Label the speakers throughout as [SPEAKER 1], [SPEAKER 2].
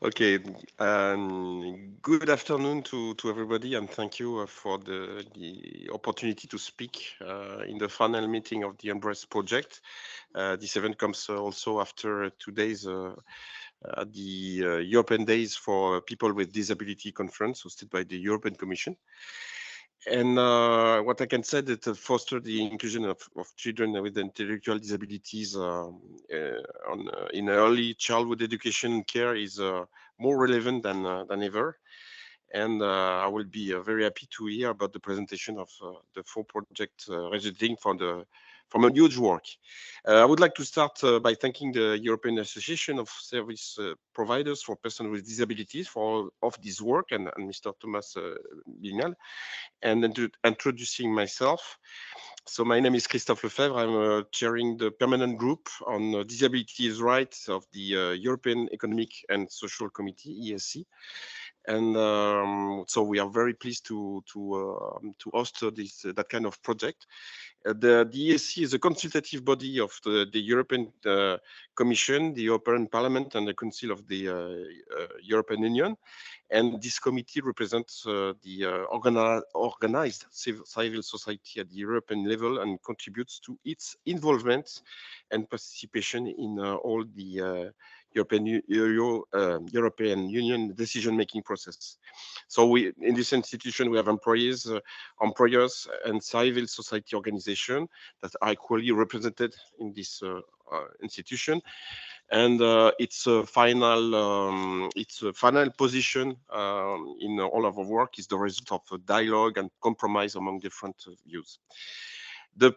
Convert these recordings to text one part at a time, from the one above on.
[SPEAKER 1] Okay, good afternoon to everybody, and thank you for the opportunity to speak in the final meeting of the Embrace project. This event comes also after 2 days the European Days for People with Disability conference hosted by the European Commission. And what I can say that foster the inclusion of children with intellectual disabilities in early childhood education and care is more relevant than ever. And I will be very happy to hear about the presentation of the four projects resulting from a huge work. I would like to start by thanking the European Association of Service Providers for Persons with Disabilities for all of this work, and Mr. Thomas Bignal, and introducing myself. So my name is Christophe Lefebvre. I'm chairing the permanent group on disabilities rights of the European Economic and Social Committee, ESC. And so we are very pleased to host that kind of project. The ESC is a consultative body of the European Commission, the European Parliament, and the Council of the European Union. And this committee represents the organized civil society at the European level and contributes to its involvement and participation in all the European Union decision-making process. So in this institution, we have employees, and civil society organizations that are equally represented in this institution. And its final position in all of our work is the result of a dialogue and compromise among different views. I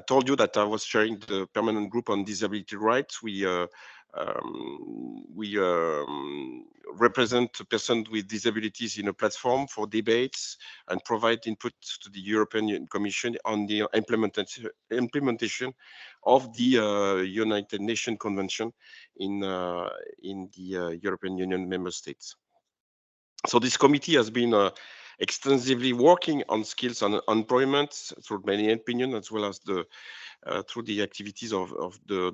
[SPEAKER 1] told you that I was chairing the permanent group on disability rights. We represent persons with disabilities in a platform for debates and provide input to the European Commission on the implementation of the United Nations Convention in the European Union member states. So this committee has been extensively working on skills and employment through many opinions, as well as through the activities of the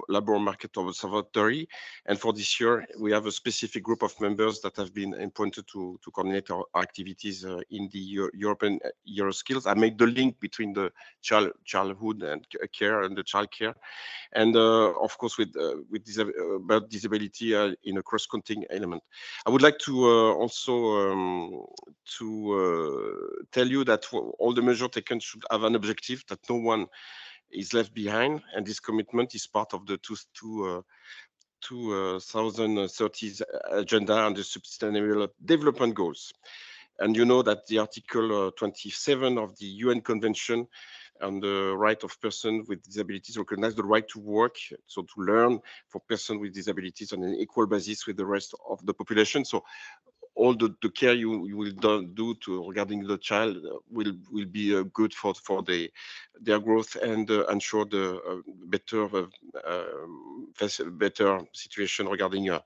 [SPEAKER 1] labor market observatory. And for this year, we have a specific group of members that have been appointed to coordinate our activities in the European Euroskills. I made the link between the childhood and care and the child care, and of course about disability in a cross-cutting element. I would like to also tell you that all the measures taken should have an objective that no one is left behind, and this commitment is part of the 2030 agenda and the Sustainable Development Goals. And you know that the Article 27 of the UN Convention on the right of persons with disabilities recognize the right to work, so to learn for persons with disabilities on an equal basis with the rest of the population. So all the care you will do regarding the child will be good for their growth and ensure the better situation regarding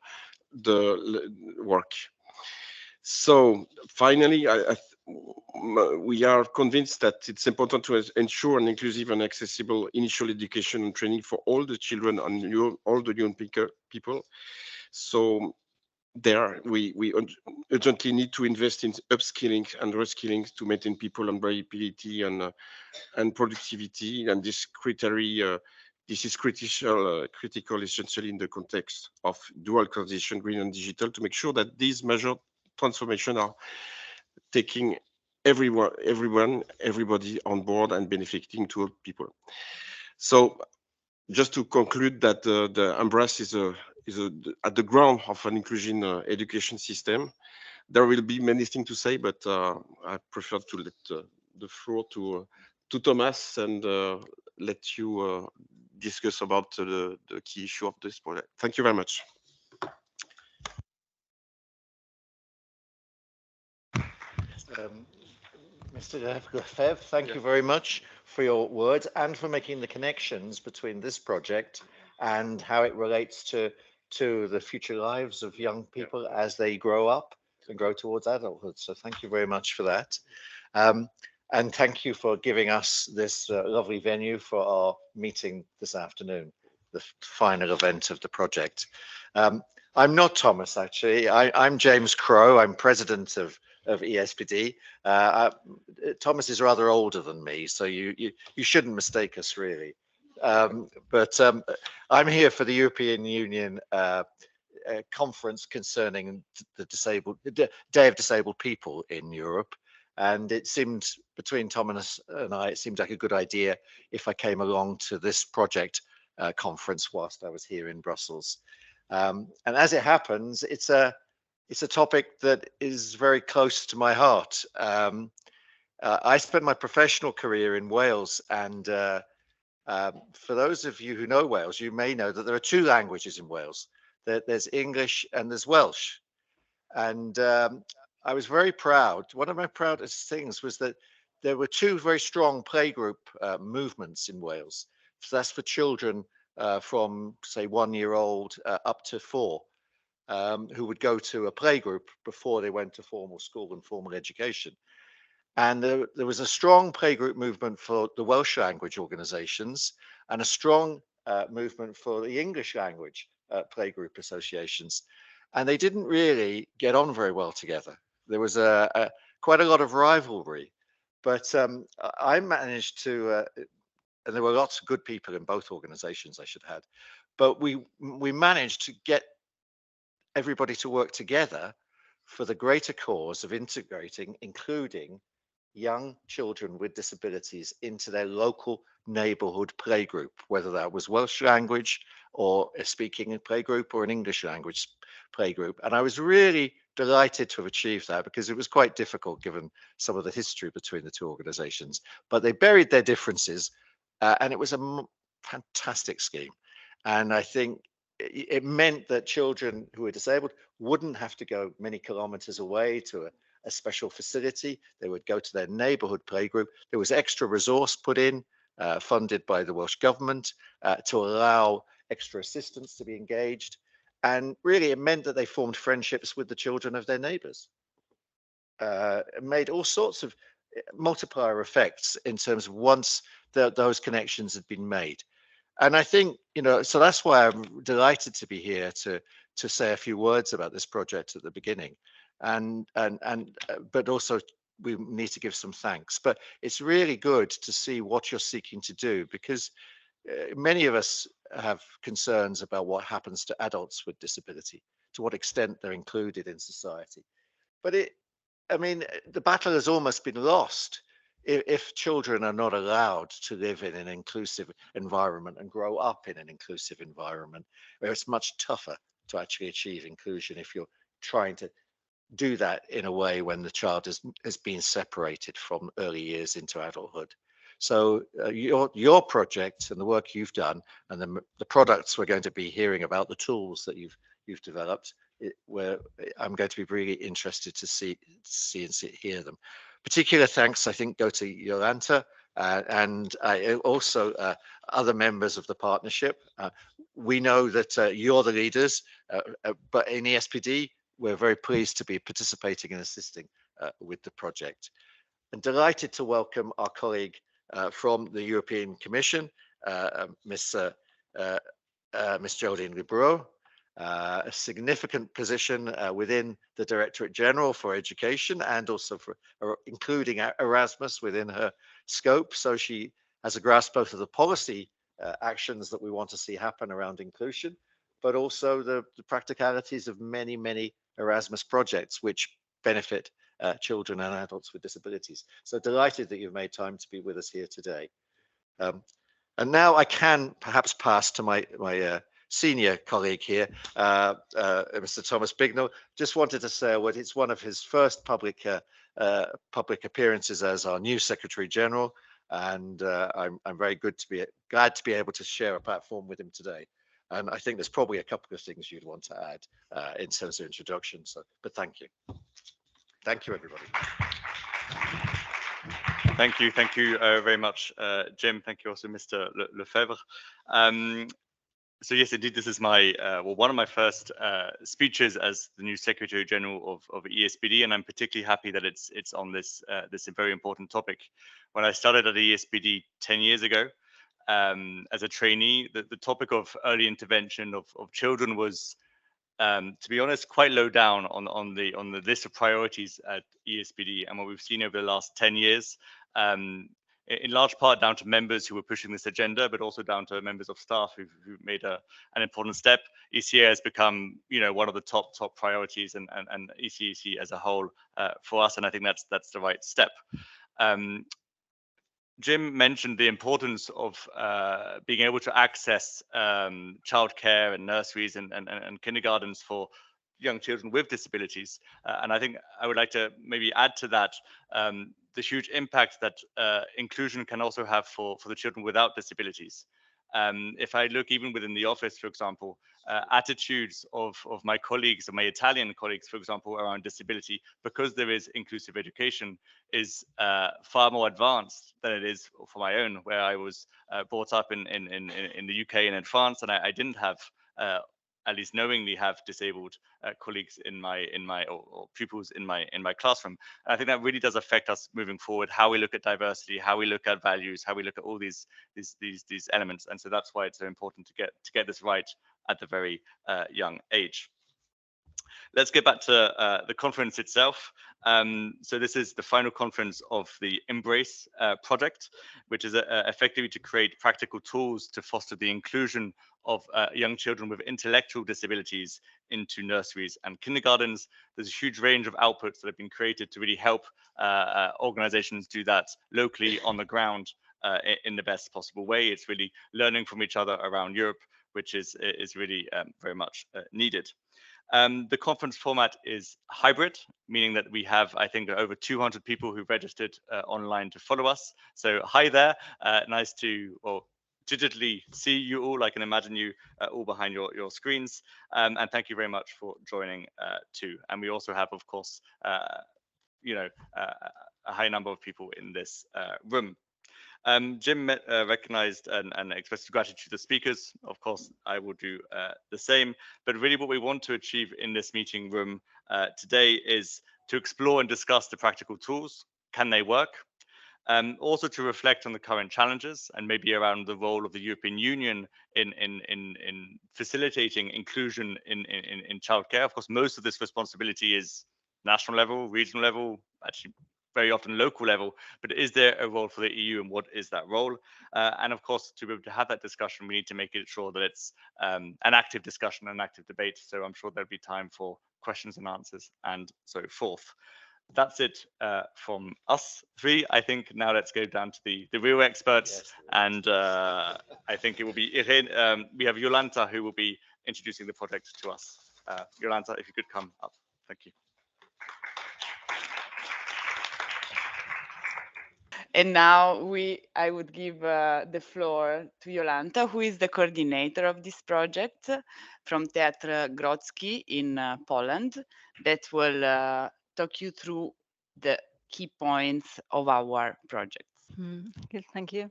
[SPEAKER 1] the work. So finally, we are convinced that it's important to ensure an inclusive and accessible initial education and training for all the children and all the young people. So there, we urgently need to invest in upskilling and reskilling to maintain people employability and productivity. And this criteria, this is critical, essentially in the context of dual transition, green and digital, to make sure that these measured transformation are taking everybody on board and benefiting to all people. So just to conclude that the Embrace is at the ground of an inclusion education system. There will be many things to say, but I prefer to let the floor to Thomas and let you discuss about the key issue of this project. Thank you very much.
[SPEAKER 2] Mr. Lefebvre, thank you very much for your words and for making the connections between this project and how it relates to the future lives of young people as they grow up and grow towards adulthood. So thank you very much for that. And thank you for giving us this lovely venue for our meeting this afternoon, the final event of the project. I'm not Thomas, actually. I'm James Crow. I'm president of ESPD. Thomas is rather older than me, so you shouldn't mistake us, really. But I'm here for the European Union conference concerning the Day of Disabled People in Europe. And it seemed, between Thomas and I, it seemed like a good idea if I came along to this project conference whilst I was here in Brussels. And as it happens, it's a topic that is very close to my heart. I spent my professional career in Wales, and for those of you who know Wales, you may know that there are two languages in Wales. There's English and there's Welsh. And I was very proud. One of my proudest things was that there were two very strong playgroup movements in Wales. So that's for children from, say, 1 year old up to 4, who would go to a playgroup before they went to formal school and formal education. And there was a strong playgroup movement for the Welsh language organizations and a strong movement for the English language playgroup associations. And they didn't really get on very well together. There was quite a lot of rivalry. But I managed to, and there were lots of good people in both organizations, I should add, but we managed to get everybody to work together for the greater cause of integrating, including young children with disabilities into their local neighborhood playgroup, whether that was Welsh language or a speaking playgroup or an English language playgroup. And I was really delighted to have achieved that because it was quite difficult given some of the history between the two organizations. But they buried their differences and it was a fantastic scheme. And I think it meant that children who were disabled wouldn't have to go many kilometers away to a special facility. They would go to their neighborhood playgroup. There was extra resource put in, funded by the Welsh government, to allow extra assistance to be engaged. And really, it meant that they formed friendships with the children of their neighbors. It made all sorts of multiplier effects in terms of once those connections had been made. And I think, so that's why I'm delighted to be here to say a few words about this project at the beginning. But also we need to give some thanks. But it's really good to see what you're seeking to do, because many of us have concerns about what happens to adults with disability, to what extent they're included in society. But the battle has almost been lost if children are not allowed to live in an inclusive environment and grow up in an inclusive environment, where it's much tougher to actually achieve inclusion if you're trying to do that in a way when the child has been separated from early years into adulthood. So your project and the work you've done and the products we're going to be hearing about, the tools that you've developed, where I'm going to be really interested to see and hear them. Particular thanks, I think, go to Jolanta and also other members of the partnership. We know that you're the leaders, but in ESPD, we're very pleased to be participating and assisting with the project. And delighted to welcome our colleague from the European Commission, Miss Geraldine Libreau, a significant position within the Directorate General for Education and also for including Erasmus within her scope. So she has a grasp both of the policy actions that we want to see happen around inclusion, but also the practicalities of many, many Erasmus projects which benefit children and adults with disabilities. So delighted that you've made time to be with us here today. And now I can perhaps pass to my senior colleague here, Mr. Thomas Bignell. Just wanted to say what it's one of his first public appearances as our new Secretary General, and I'm very glad to be able to share a platform with him today. And I think there's probably a couple of things you'd want to add in terms of introduction. So, but thank you. Thank you, everybody.
[SPEAKER 3] Thank you very much, Jim. Thank you also, Mr. Lefebvre. So yes, indeed, this is my one of my first speeches as the new Secretary General of ESPD, and I'm particularly happy that it's on this very important topic. When I started at ESPD 10 years ago as a trainee, the topic of early intervention of children was to be honest, quite low down on the list of priorities at ESPD, and what we've seen over the last 10 years. In large part down to members who were pushing this agenda, but also down to members of staff who've made an important step. ECA has become, one of the top priorities, and ECEC as a whole for us, and I think that's the right step. Jim mentioned the importance of being able to access childcare and nurseries and kindergartens for young children with disabilities. And I think I would like to maybe add to that the huge impact that inclusion can also have for the children without disabilities. If I look even within the office, for example, attitudes of my colleagues, of my Italian colleagues, for example, around disability, because there is inclusive education, is far more advanced than it is for my own, where I was brought up in the UK and in France, and I didn't have at least knowingly have disabled colleagues in my or pupils in my classroom. And I think that really does affect us moving forward, how we look at diversity, how we look at values, how we look at all these elements. And so that's why it's so important to get this right at the very young age. Let's get back to the conference itself. So this is the final conference of the Embrace project, which is effectively to create practical tools to foster the inclusion of young children with intellectual disabilities into nurseries and kindergartens. There's a huge range of outputs that have been created to really help organizations do that locally on the ground in the best possible way. It's really learning from each other around Europe, which is really very much needed. The conference format is hybrid, meaning that we have, I think, over 200 people who registered online to follow us. So hi there, nice to digitally see you all. I can imagine you all behind your screens. And thank you very much for joining too. And we also have, of course, a high number of people in this room. Jim recognized and expressed gratitude to the speakers. Of course, I will do the same. But really what we want to achieve in this meeting room today is to explore and discuss the practical tools. Can they work? Also to reflect on the current challenges and maybe around the role of the European Union in facilitating inclusion in childcare. Of course, most of this responsibility is national level, regional level, actually very often local level, but is there a role for the EU, and what is that role? And of course, to be able to have that discussion, we need to make it sure that it's an active discussion, an active debate. So I'm sure there'll be time for questions and answers and so forth. That's it from us three. I think now let's go down to the real experts. Yes, and I think it will be Irene. We have Jolanta who will be introducing the project to us. Jolanta, if you could come up. Thank you.
[SPEAKER 4] And now I would give the floor to Jolanta, who is the coordinator of this project from Teatr Grodzki in Poland, that will talk you through the key points of our project.
[SPEAKER 5] Okay, thank you.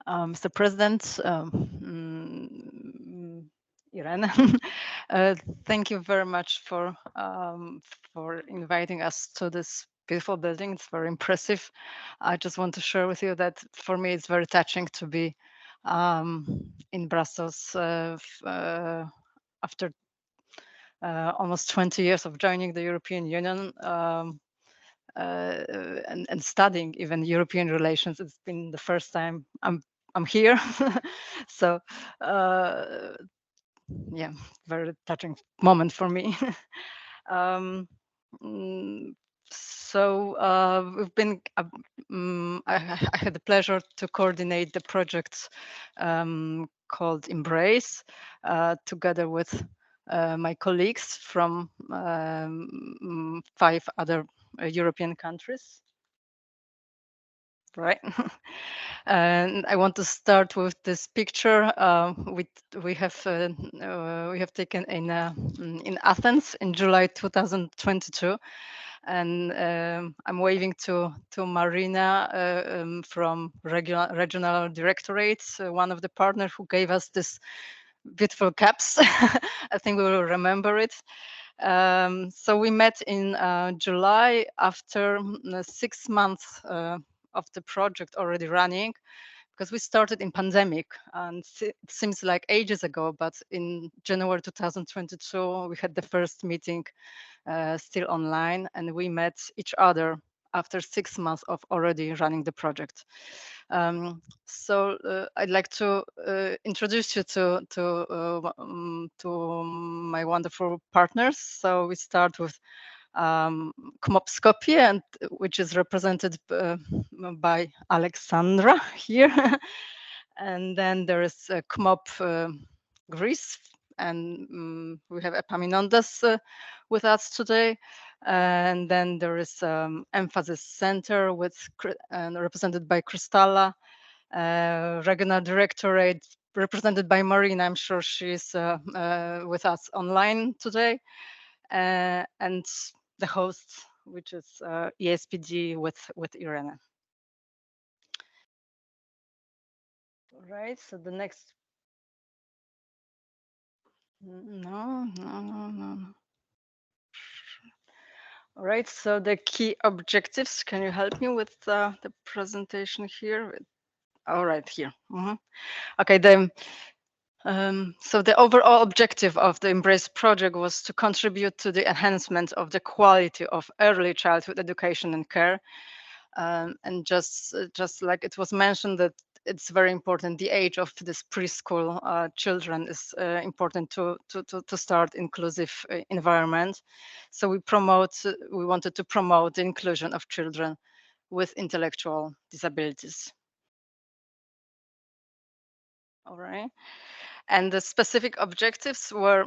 [SPEAKER 5] Mr. President, Irene, thank you very much for inviting us to this beautiful building. It's very impressive. I just want to share with you that for me it's very touching to be in Brussels after almost 20 years of joining the European Union and studying even European relations. It's been the first time I'm here. So yeah, very touching moment for me. So we've been, I had the pleasure to coordinate the project called Embrace together with my colleagues from 5 other European countries. Right. And I want to start with this picture we have taken in Athens in July 2022, and I'm waving to Marina from regional directorates, one of the partners who gave us this beautiful caps. I think we will remember it. So we met in July after 6 months of the project already running, because we started in pandemic, and it seems like ages ago, but in January 2022, we had the first meeting still online, and we met each other after 6 months of already running the project. So I'd like to introduce you to my wonderful partners. So we start with COMOP Skopje, and which is represented by Alexandra here. And then there is COMOP Greece, and we have Epaminondas with us today. And then there is Emphasis Center with represented by Kristalla, Regional Directorate represented by Marina. I'm sure she's with us online today, and the host, which is ESPG with Irene. All right, so the next. No. All right, so the key objectives. Can you help me with the presentation here? All right, here. Okay, so the overall objective of the Embrace project was to contribute to the enhancement of the quality of early childhood education and care. And just like it was mentioned, that it's very important, the age of this preschool children is important to start inclusive environment. So we wanted to promote the inclusion of children with intellectual disabilities. All right. And the specific objectives were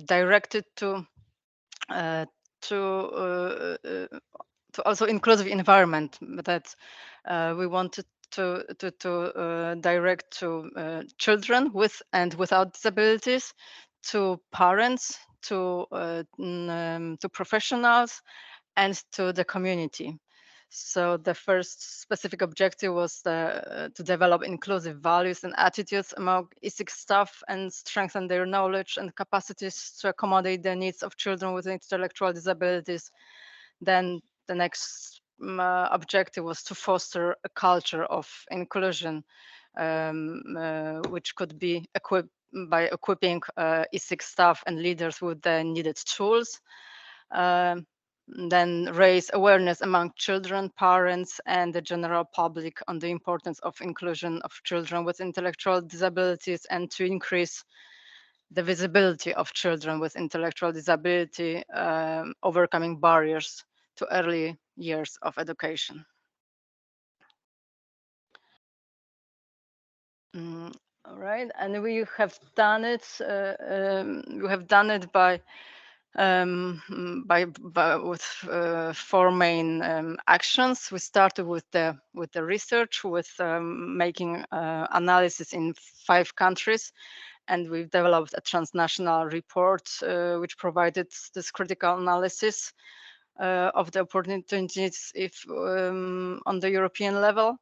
[SPEAKER 5] directed to also inclusive environment, that we wanted to direct to children with and without disabilities, to parents, to professionals, and to the community. So the first specific objective was to develop inclusive values and attitudes among ESIC staff and strengthen their knowledge and capacities to accommodate the needs of children with intellectual disabilities. Then the next objective was to foster a culture of inclusion, which could be equipped by equipping ESIC staff and leaders with the needed tools. Then raise awareness among children, parents, and the general public on the importance of inclusion of children with intellectual disabilities, and to increase the visibility of children with intellectual disability, overcoming barriers to early years of education. All right, and we have done it. We have done it by with 4 main actions. We started with the research, with making analysis in 5 countries, and we've developed a transnational report which provided this critical analysis of the opportunities if on the European level.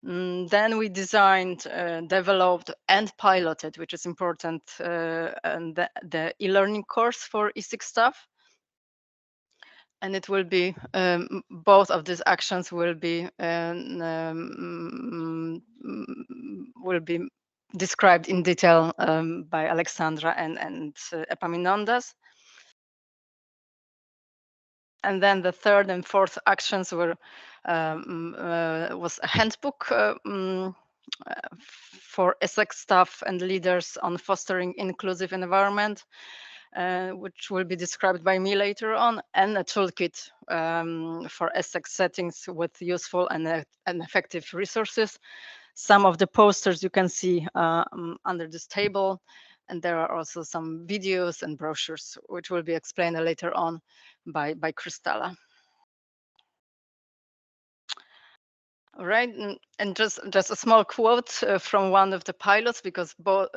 [SPEAKER 5] Then we designed, developed, and piloted, which is important, and the e-learning course for ESIC staff. And it will be both of these actions will be described in detail by Alexandra and Epaminondas. And then the third and fourth actions were was a handbook for ESSEC staff and leaders on fostering inclusive environment, which will be described by me later on, and a toolkit for ESSEC settings with useful and effective resources. Some of the posters you can see under this table, and there are also some videos and brochures, which will be explained later on by Kristalla. All right, and just a small quote from one of the pilots, because both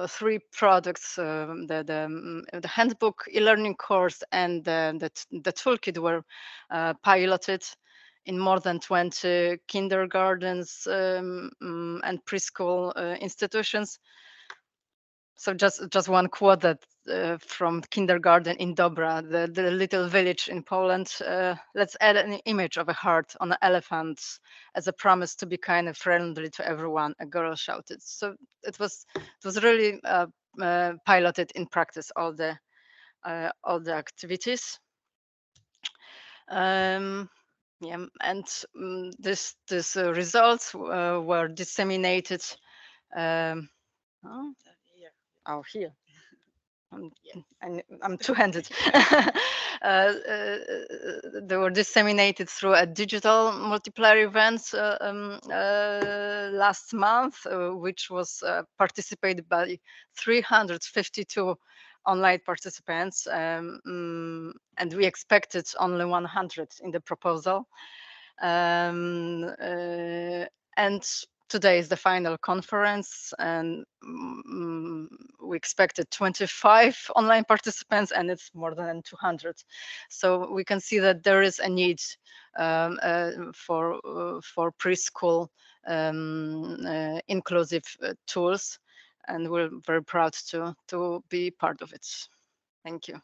[SPEAKER 5] 3 products, the handbook, e-learning course, and the toolkit were piloted in more than 20 kindergartens and preschool institutions. So just one quote that from kindergarten in Dobra, the little village in Poland. Let's add an image of a heart on an elephant as a promise to be kind and friendly to everyone. A girl shouted. So it was really piloted in practice, all the activities. Yeah, and this results were disseminated. Here. I'm two-handed. They were disseminated through a digital multiplier event last month, which was participated by 352 online participants, and we expected only 100 in the proposal. And today is the final conference, and we expected 25 online participants, and it's more than 200. So we can see that there is a need for preschool inclusive tools, and we're very proud to be part of it. Thank you.